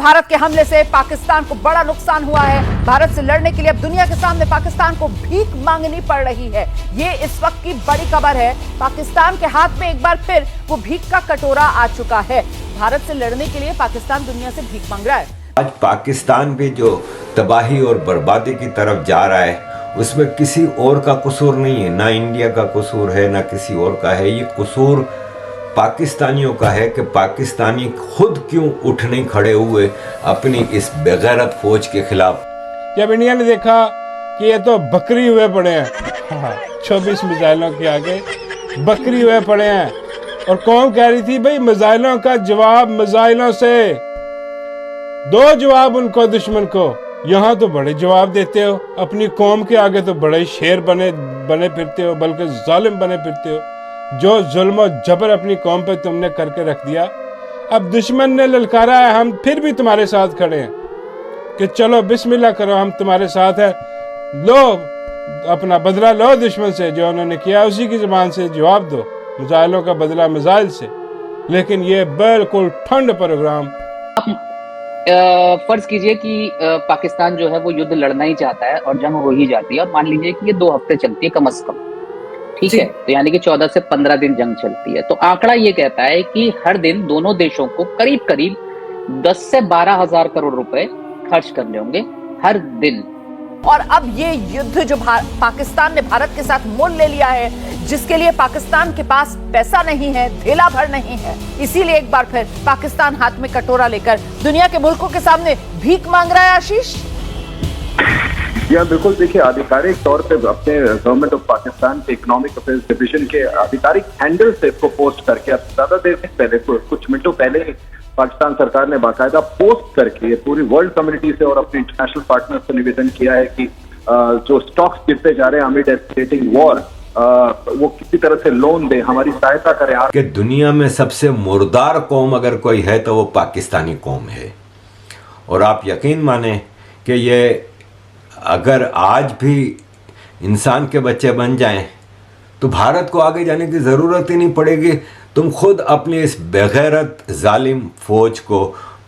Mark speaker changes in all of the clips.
Speaker 1: भारत के हमले से पाकिस्तान को बड़ा नुकसान हुआ है। भारत से लड़ने के लिए अब दुनिया के सामने पाकिस्तान को भीख मांगनी पड़ रही है। ये इस वक्त की बड़ी खबर है। पाकिस्तान के हाथ में एक बार फिर वो भीख का कटोरा आ चुका है। भारत से लड़ने के लिए पाकिस्तान दुनिया से भीख मांग रहा है।
Speaker 2: आज पाकिस्तान भी जो तबाही और बर्बादी की तरफ जा रहा है, उसमें किसी और का कसूर नहीं है, ना इंडिया का कसूर है ना किसी और का है। ये कसूर पाकिस्तानियों का है कि पाकिस्तानी खुद क्यों उठ नहीं खड़े हुए अपनी इस बेगैरत फौज के खिलाफ।
Speaker 3: जब इंडिया ने देखा कि ये तो बकरी हुए पड़े हैं, 24 मिसाइलों के आगे बकरी हुए पड़े हैं, और कौन कह रही थी भाई मिसाइलों का जवाब मिसाइलों से दो, जवाब उनको दुश्मन को। यहाँ तो बड़े जवाब देते हो, अपनी कौम के आगे तो बड़े शेर बने फिरते हो, बल्कि जालिम बने फिरते हो। जो जुल्म और जबर अपनी कौम पे तुमने करके रख दिया, अब दुश्मन ने ललकारा है, हम फिर भी तुम्हारे साथ खड़े हैं कि चलो बिस्मिल्लाह करो, हम तुम्हारे साथ हैं, लो अपना बदला लो दुश्मन से। जो उन्होंने किया उसी की जुबान से जवाब दो, मिसाइलों का बदला मिसाइल से। लेकिन ये बिल्कुल ठंड प्रोग्राम।
Speaker 4: फर्ज कीजिए कि पाकिस्तान जो है वो युद्ध लड़ना ही चाहता है और जंग हो ही जाती है, और मान लीजिए कि ये 2 हफ्ते चलती है कम से कम, ठीक है, तो यानी कि 14 से 15 दिन जंग चलती है। तो आंकड़ा ये कहता है कि हर दिन दोनों देशों को करीब करीब 10 से 12 हजार करोड़ रुपए खर्च करने होंगे हर दिन।
Speaker 1: और अब ये युद्ध जो पाकिस्तान ने भारत के साथ मोल ले लिया है, जिसके लिए पाकिस्तान के पास पैसा नहीं है, थैला भर नहीं है, इसीलिए एक बार फिर पाकिस्तान हाथ में कटोरा लेकर दुनिया के मुल्कों के सामने भीख मांग रहा है। आशीष,
Speaker 5: या बिल्कुल, देखिए आधिकारिक तौर पे अपने गवर्नमेंट ऑफ पाकिस्तान के इकोनॉमिक अफेयर्स डिवीजन के आधिकारिक हैंडल से इसको पोस्ट करके अब ज्यादा देर पहले, कुछ मिनटों पहले पाकिस्तान सरकार ने बाकायदा पोस्ट करके पूरी वर्ल्ड कम्युनिटी से और अपने इंटरनेशनल पार्टनर से निवेदन किया है कि जो स्टॉक्स गिरते जा रहे हैं अमिड एस्केलेटिंग वॉर, वो किसी तरह से लोन दे, हमारी सहायता करें।
Speaker 2: कि दुनिया में सबसे मुर्दार कौम अगर कोई है तो वो पाकिस्तानी कौम है। और आप यकीन माने कि ये अगर आज भी इंसान के बच्चे बन जाएं तो भारत को आगे जाने की ज़रूरत ही नहीं पड़ेगी। तुम खुद अपनी इस बेगैरत जालिम फौज को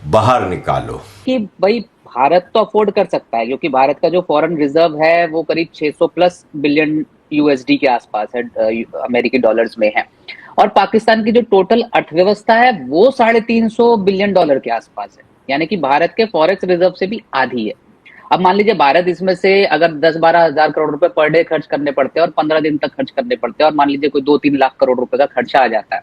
Speaker 2: बाहर निकालो। कि
Speaker 4: भाई भारत तो अफोर्ड कर सकता है, क्योंकि भारत का जो फॉरेन रिजर्व है वो करीब 600+ बिलियन यूएसडी के आसपास है, अमेरिकी डॉलर्स में है। और पाकिस्तान की जो टोटल अर्थव्यवस्था है वो 350 बिलियन डॉलर के आसपास है, यानी कि भारत के फॉरेक्स रिजर्व से भी आधी है। अब मान लीजिए भारत इसमें से अगर 10-12 हजार करोड़ रुपए पर डे खर्च करने पड़ते हैं और 15 दिन तक खर्च करने पड़ते हैं, और मान लीजिए कोई 2-3 लाख करोड़ रुपए का खर्चा आ जाता है।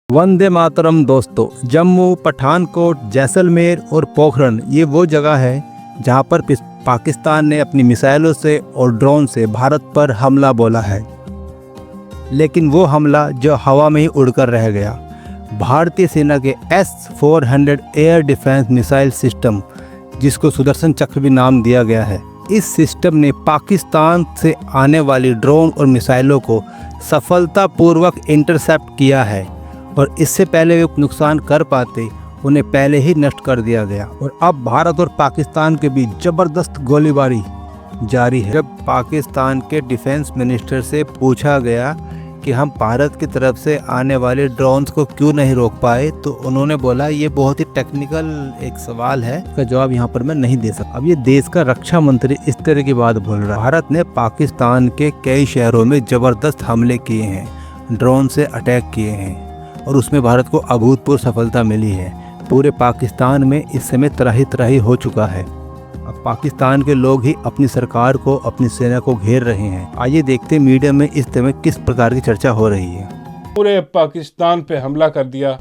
Speaker 6: वंदे मातरम दोस्तों, जम्मू, पठानकोट, जैसलमेर और पोखरण ये वो जगह है जहां पर पाकिस्तान ने अपनी मिसाइलों से और ड्रोन से भारत पर हमला बोला है, लेकिन वो हमला जो हवा में ही उड़कर रह गया। भारतीय सेना के S-400 air defence missile system, जिसको सुदर्शन चक्र भी नाम दिया गया है, इस सिस्टम ने पाकिस्तान से आने वाली ड्रोन और मिसाइलों को सफलतापूर्वक इंटरसेप्ट किया है, और इससे पहले वे नुकसान कर पाते उन्हें पहले ही नष्ट कर दिया गया। और अब भारत और पाकिस्तान के बीच ज़बरदस्त गोलीबारी जारी है। जब पाकिस्तान के डिफेंस मिनिस्टर से पूछा गया कि हम भारत की तरफ से आने वाले ड्रोन्स को क्यों नहीं रोक पाए, तो उन्होंने बोला ये बहुत ही टेक्निकल एक सवाल है, इसका जवाब यहाँ पर मैं नहीं दे सकता। अब ये देश का रक्षा मंत्री इस तरह की बात बोल रहा है। भारत ने पाकिस्तान के कई शहरों में ज़बरदस्त हमले किए हैं, ड्रोन से अटैक किए हैं, और उसमें भारत को अभूतपूर्व सफलता मिली है। पूरे पाकिस्तान में इस समय त्राही त्राही हो चुका है। अब पाकिस्तान के लोग ही अपनी सरकार को, अपनी सेना को घेर रहे हैं। आइए देखते हैं मीडिया में इस समय किस प्रकार की चर्चा हो रही है।
Speaker 3: पूरे पाकिस्तान पे हमला कर दिया,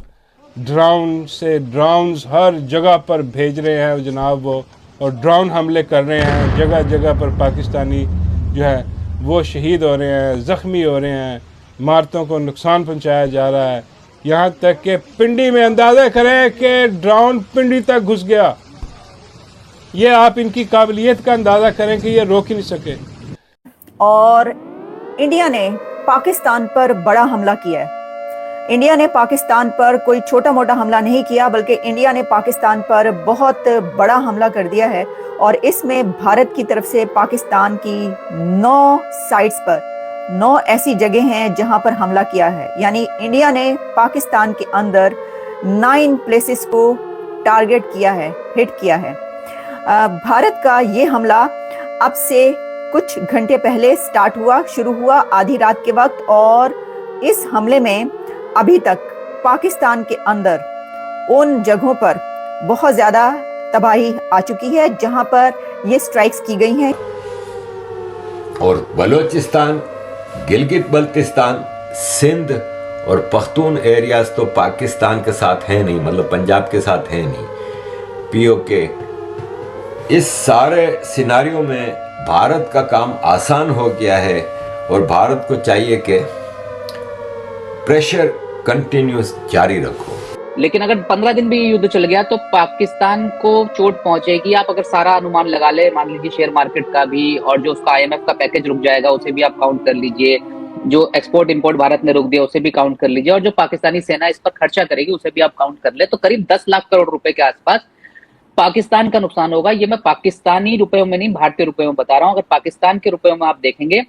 Speaker 3: ड्रोन से ड्रोन्स हर जगह पर भेज रहे हैं जनाब वो, और ड्रोन हमले कर रहे हैं। जगह जगह पर पाकिस्तानी जो है वो शहीद हो रहे हैं, ज़ख्मी हो रहे हैं, इमारतों को नुकसान पहुंचाया जा रहा है। यहाँ तक कि पिंडी में अंदाज़ा करें कि ड्रोन पिंडी तक घुस गया। ये आप इनकी काबिलियत का अंदाज़ा करें कि ये रोक ही नहीं सके।
Speaker 7: और इंडिया ने पाकिस्तान पर बड़ा हमला किया है। इंडिया ने पाकिस्तान पर कोई छोटा मोटा हमला नहीं किया, बल्कि इंडिया ने पाकिस्तान पर बहुत बड़ा हमला कर दिया है। और इसमें भारत की तरफ से पाकिस्तान की 9 साइट्स पर 9 ऐसी जगह हैं जहां पर हमला किया है। यानी इंडिया ने पाकिस्तान के अंदर 9 प्लेसेस को टारगेट किया है, हिट किया है। भारत का ये हमला अब से कुछ घंटे पहले शुरू हुआ आधी रात के वक्त, और इस हमले में अभी तक पाकिस्तान के अंदर उन जगहों पर बहुत ज़्यादा तबाही आ चुकी है जहां पर ये स्ट्राइक्स की गई हैं।
Speaker 2: और बलूचिस्तान, गिलगित बल्तिस्तान, सिंध और पख्तून एरियाज तो पाकिस्तान के साथ हैं नहीं, मतलब पंजाब के साथ हैं नहीं, पीओके। इस सारे सिनारियों में भारत का काम आसान हो गया है और भारत को चाहिए कि प्रेशर कंटिन्यूस जारी रखो।
Speaker 4: लेकिन अगर 15 दिन भी ये युद्ध चल गया तो पाकिस्तान को चोट पहुंचेगी। आप अगर सारा अनुमान लगा ले, मान लीजिए शेयर मार्केट का भी, और जो उसका IMF का पैकेज रुक जाएगा उसे भी आप काउंट कर लीजिए, जो एक्सपोर्ट इंपोर्ट भारत ने रोक दिया उसे भी काउंट कर लीजिए, और जो पाकिस्तानी सेना इस पर खर्चा करेगी उसे भी आप काउंट कर ले, तो करीब 10 लाख करोड़ रुपए के आसपास पाकिस्तान का नुकसान होगा। ये मैं पाकिस्तानी रुपयों में नहीं, भारतीय रुपयों में बता रहा हूं। अगर पाकिस्तान के रुपयों में आप देखेंगे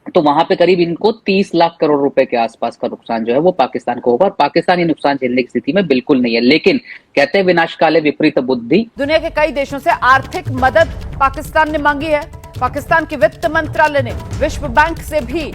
Speaker 4: तो वहां पे करीब इनको 30 लाख करोड़ रुपए के आसपास का नुकसान जो है वो पाकिस्तान को होगा, और पाकिस्तानी नुकसान झेलने की स्थिति में बिल्कुल नहीं है। लेकिन कहते हैं विनाशकाले विपरीत बुद्धि।
Speaker 1: दुनिया के कई देशों से आर्थिक मदद पाकिस्तान ने मांगी है। पाकिस्तान के वित्त मंत्रालय ने विश्व बैंक से भी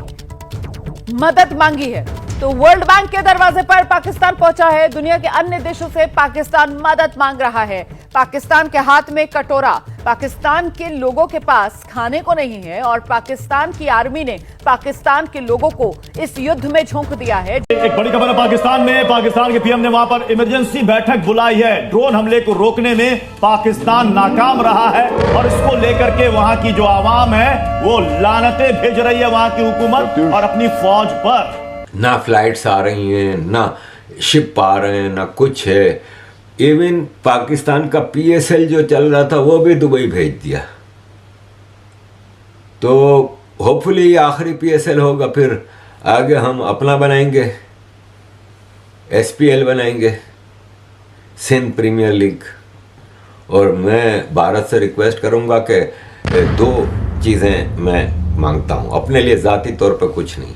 Speaker 1: मदद मांगी है, तो वर्ल्ड बैंक के दरवाजे पर पाकिस्तान पहुंचा है। दुनिया के अन्य देशों से पाकिस्तान मदद मांग रहा है। पाकिस्तान के हाथ में कटोरा, पाकिस्तान के लोगों के पास खाने को नहीं है, और पाकिस्तान की आर्मी ने पाकिस्तान के लोगों को इस युद्ध में झोंक दिया है।
Speaker 8: एक बड़ी खबर है पाकिस्तान में। पाकिस्तान के पीएम ने वहां पर इमरजेंसी बैठक बुलाई है। ड्रोन हमले को रोकने में पाकिस्तान नाकाम रहा है, और इसको लेकर के वहां की जो आवाम है वो लानतें भेज रही है वहां की हुकूमत और अपनी फौज पर।
Speaker 2: ना फ्लाइट्स आ रही हैं, ना शिप आ रहे हैं, ना कुछ है। इवन पाकिस्तान का PSL जो चल रहा था वो भी दुबई भेज दिया। तो होपफुली ये आखिरी PSL होगा, फिर आगे हम अपना बनाएंगे, SPL बनाएंगे, सिंध प्रीमियर लीग। और मैं भारत से रिक्वेस्ट करूंगा कि 2 चीज़ें मैं मांगता हूं अपने लिए, ज़ाती तौर पर कुछ नहीं,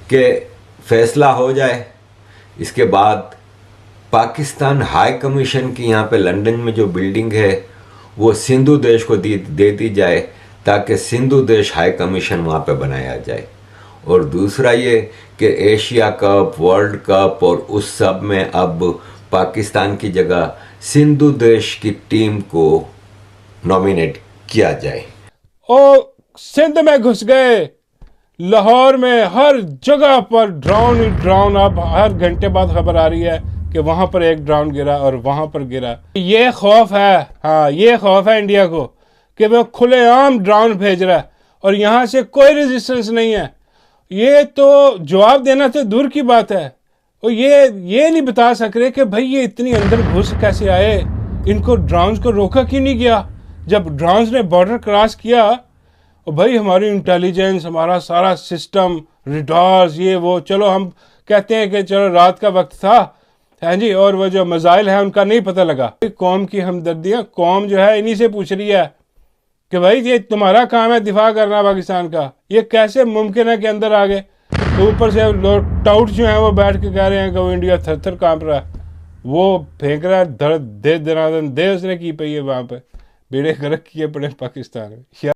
Speaker 2: कि फैसला हो जाए। इसके बाद पाकिस्तान हाई कमीशन की यहाँ पे लंदन में जो बिल्डिंग है वो सिंधु देश को दे दी जाए, ताकि सिंधु देश हाई कमीशन वहाँ पे बनाया जाए। और दूसरा ये कि एशिया कप, वर्ल्ड कप और उस सब में अब पाकिस्तान की जगह सिंधु देश की टीम को नॉमिनेट किया जाए।
Speaker 3: ओ सिंध में घुस गए, लाहौर में हर जगह पर ड्रोन ही ड्रोन। अब हर घंटे बाद खबर आ रही है कि वहां पर एक ड्रोन गिरा और वहां पर गिरा। ये खौफ है, हाँ ये खौफ है इंडिया को कि वो खुलेआम ड्रोन भेज रहा है और यहाँ से कोई रेजिस्टेंस नहीं है। ये तो जवाब देना तो दूर की बात है, और ये नहीं बता सक रहे कि भाई ये इतनी अंदर घुस कैसे आए, इनको ड्रोन्स को रोका क्यों नहीं गया। जब ड्रोन्स ने बॉर्डर क्रॉस किया, और भाई हमारी इंटेलिजेंस, हमारा सारा सिस्टम, रिडार्स, ये वो, चलो हम कहते हैं कि चलो रात का वक्त था, हाँ जी, और वो जो मिसाइल है उनका नहीं पता लगा। कौम की हमदर्दियाँ कौम जो है इन्हीं से पूछ रही है कि भाई ये तुम्हारा काम है दिफा करना पाकिस्तान का, ये कैसे मुमकिन है कि अंदर आ गए। तो ऊपर से लोग टाउट जो हैं वो बैठ के कह रहे हैं कि वो इंडिया थर कांप रहा है, वो फेंक रहा है, दर्द दे दनादन दे उसने की पई है वहाँ पे, बेड़े गर्क किए पड़े पाकिस्तान में।